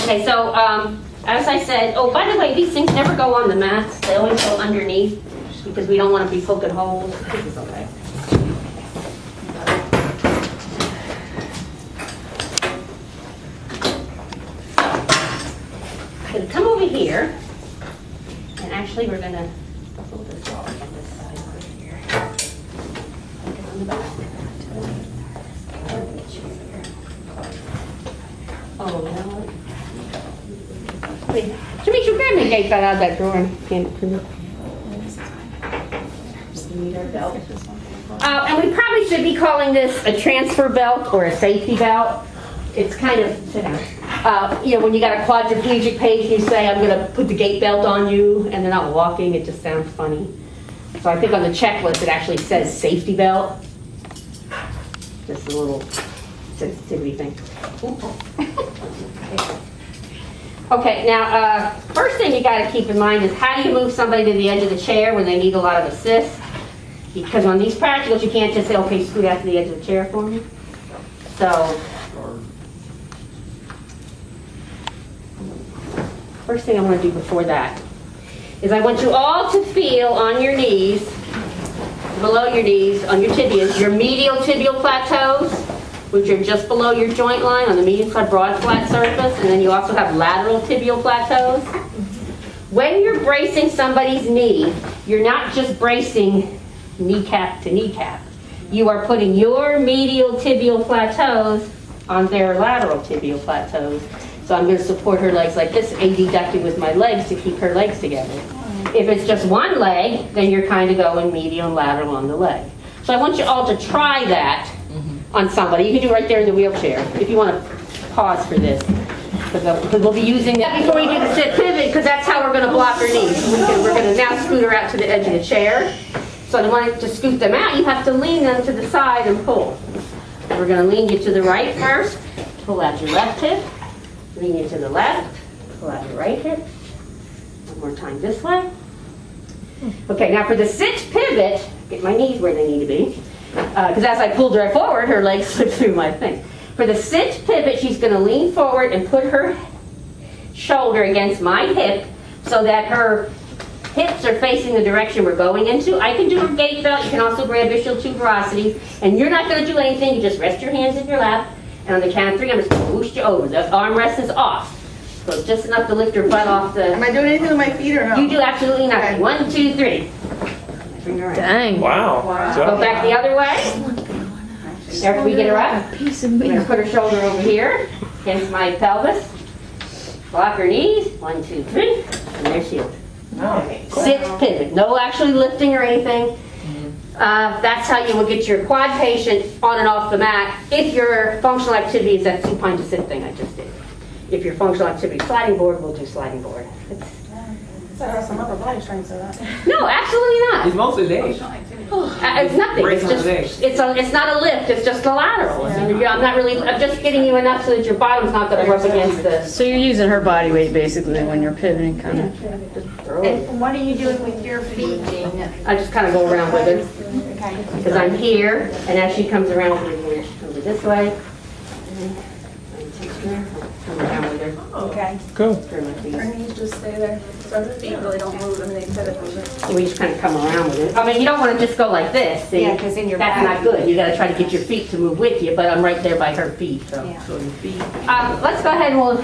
Okay, so as I said, oh, by the way, these things never go on the mats. They always go underneath because we don't want to be poking holes. This is okay. So come over here, and actually we're going to pull this off on this side over here. Put it on the back. Oh, you know what? Wait, Jimmy, you grab me a gate belt out of that drawer and hand it to me. And we probably should be calling this a transfer belt or a safety belt. It's kind of, you know, when you got a quadriplegic patient, you say, I'm going to put the gate belt on you, and they're not walking. It just sounds funny. So I think on the checklist, it actually says safety belt. Just a little sensitivity thing. Okay, now, first thing you got to keep in mind is how do you move somebody to the edge of the chair when they need a lot of assist? Because on these practicals, you can't just say, okay, scoot out to the edge of the chair for me. So, first thing I want to do before that is I want you all to feel on your knees, below your knees, on your tibias, your medial tibial plateaus, which are just below your joint line on the median side broad flat surface, and then you also have lateral tibial plateaus. When you're bracing somebody's knee, you're not just bracing kneecap to kneecap. You are putting your medial tibial plateaus on their lateral tibial plateaus. So I'm going to support her legs like this, adducting with my legs to keep her legs together. If it's just one leg, then you're kind of going medial and lateral on the leg. So I want you all to try that on somebody. You can do it right there in the wheelchair if you want to pause for this. Because we'll be using that before we do the sit pivot, because that's how we're going to block her knees. We're going to now scoot her out to the edge of the chair. So in order to scoot them out, you have to lean them to the side and pull. We're going to lean you to the right first, pull out your left hip, lean you to the left, pull out your right hip. One more time this way. Okay, now for the sit pivot, get my knees where they need to be. Because as I pulled her forward, her legs slipped through my thing. For the sit pivot, she's going to lean forward and put her shoulder against my hip so that her hips are facing the direction we're going into. I can do a gate belt. You can also grab ischial tuberosity. And you're not going to do anything. You just rest your hands in your lap. And on the count of 3, I'm just going to boost you over. The armrest is off. So it's just enough to lift your butt off the... Am I doing anything with my feet or no? You do absolutely nothing. Okay. 1, 2, 3. Bring her around. Dang. Wow. Go back the other way. After we get her up, I'm going to put her shoulder over here against my pelvis. Block her knees. 1, 2, 3. And there she is. Okay. Sit pivot. No actually lifting or anything. That's how you will get your quad patient on and off the mat if your functional activity is that supine to sit thing I just did. If your functional activity is sliding board, we'll do sliding board. So I have some upper body strength to that. No, absolutely not. It's mostly legs. It's nothing. It's Brace on just the legs. it's not a lift. It's just a lateral. I'm just getting you enough so that your bottom's not going to rub against the. So you're using her body weight basically when you're pivoting, kind of. Just throw it. And what are you doing with your feet? I just kind of go around with her Okay. because I'm here, and as she comes around with her, she comes this way. Come around with her. Okay. Cool. Turn my feet. Her knees just stay there. So her feet really don't move. I mean, they pivot a little bit. We just kind of come around with it. I mean, you don't want to just go like this. See? Yeah, 'cause then your that's back- not good. You got to try to get your feet to move with you, but I'm right there by her feet. So, Yeah. So your feet. let's go ahead and we'll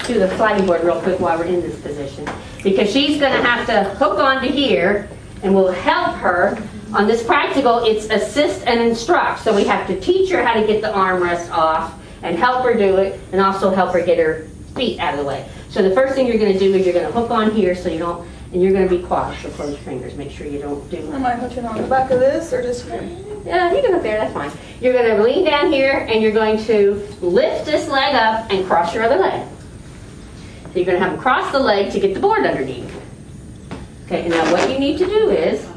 do the sliding board real quick while we're in this position, because she's going to have to hook onto here, and we'll help her on this practical. It's assist and instruct, so we have to teach her how to get the armrest off and help her do it, and also help her get her feet out of the way. So the first thing you're going to do is you're going to hook on here so you don't, and you're going to be quad, so close your fingers. Make sure you don't do. Am I hooking on the back of this or just here? Yeah, you can hook there, that's fine. You're going to lean down here and you're going to lift this leg up and cross your other leg. So you're going to have them cross the leg to get the board underneath. Okay, and now what you need to do is,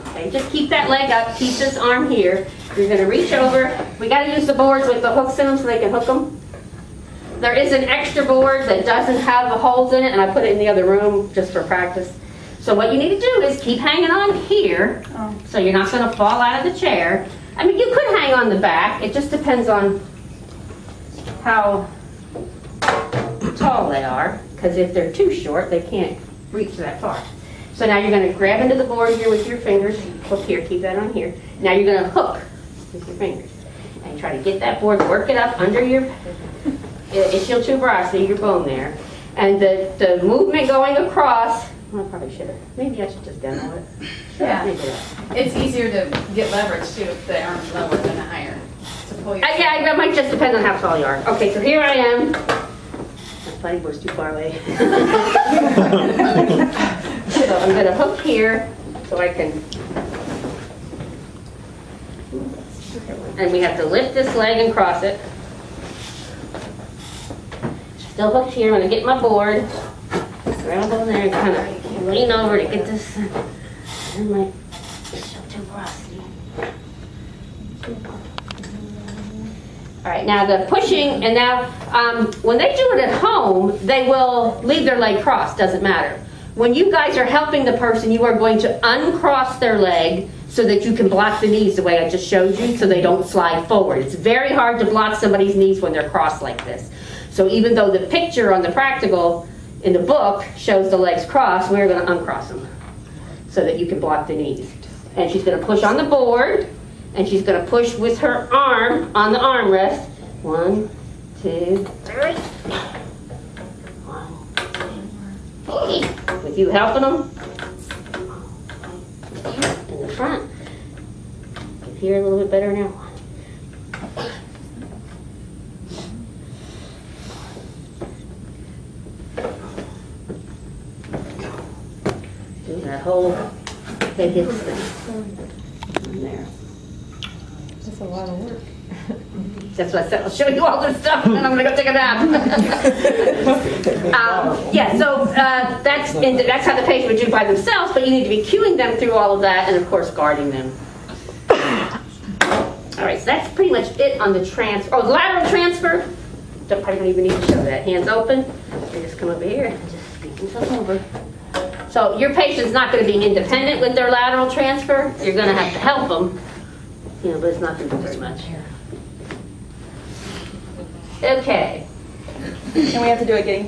okay, just keep that leg up, keep this arm here. You're going to reach over. We got to use the boards with the hooks in them so they can hook them. There is an extra board that doesn't have the holes in it, and I put it in the other room just for practice. So what you need to do is keep hanging on here, so you're not going to fall out of the chair. I mean, you could hang on the back. It just depends on how tall they are, because if they're too short, they can't reach that far. So now you're going to grab into the board here with your fingers. Hook here, keep that on here. Now you're going to hook with your fingers and try to get that board, work it up under your ischial tuberosity, your bone there. And the movement going across, well, I probably should have, maybe I should just demo it. Yeah. Maybe that. It's easier to get leverage too if the arm's lower than higher. To pull your Yeah, that might just depend on how tall you are. Okay, so here I am. My putting board's too far away. So I'm going to hook here so I can, and we have to lift this leg and cross it. Still hooked here. I'm going to get my board, grab over there and kind of lean over to get this in my ischial tuberosity. All right, now the pushing, and now when they do it at home, they will leave their leg crossed, doesn't matter. When you guys are helping the person, you are going to uncross their leg so that you can block the knees the way I just showed you so they don't slide forward. It's very hard to block somebody's knees when they're crossed like this. So even though the picture on the practical in the book shows the legs crossed, we're going to uncross them so that you can block the knees. And she's going to push on the board, and she's going to push with her arm on the armrest. 1, 2, 3. 1, 2, 3. With you helping them. In the front. You hear a little bit better now. Do that whole head hits thing. In there. That's a lot of work. That's what I said. I'll show you all this stuff, and then I'm going to go take a nap. Yeah, so that's how the patient would do by themselves, but you need to be cueing them through all of that, and of course guarding them. All right, so that's pretty much it on the transfer. Oh, the lateral transfer. Probably don't even need to show that. Hands open. You just come over here and just scoot yourself over. So your patient's not going to be independent with their lateral transfer. You're going to have to help them, but it's not going to do very much. Okay. And we have to do it getting